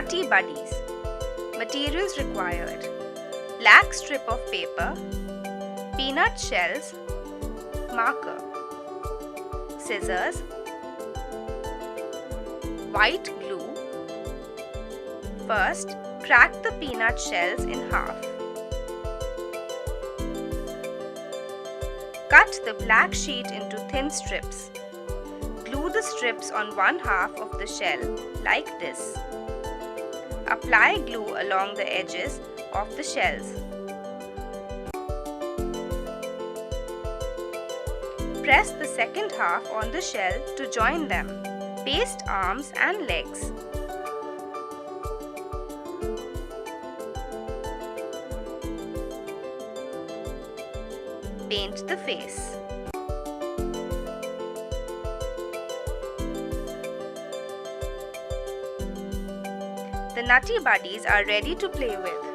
Nutty Buddies. Materials required: black strip of paper, peanut shells, marker, scissors, white glue. First, crack the peanut shells in half. Cut the black sheet into thin strips. Glue the strips on one half of the shell like this. Apply glue along the edges of the shells. Press the second half on the shell to join them. Paste arms and legs. Paint the face. The Nutty Buddies are ready to play with.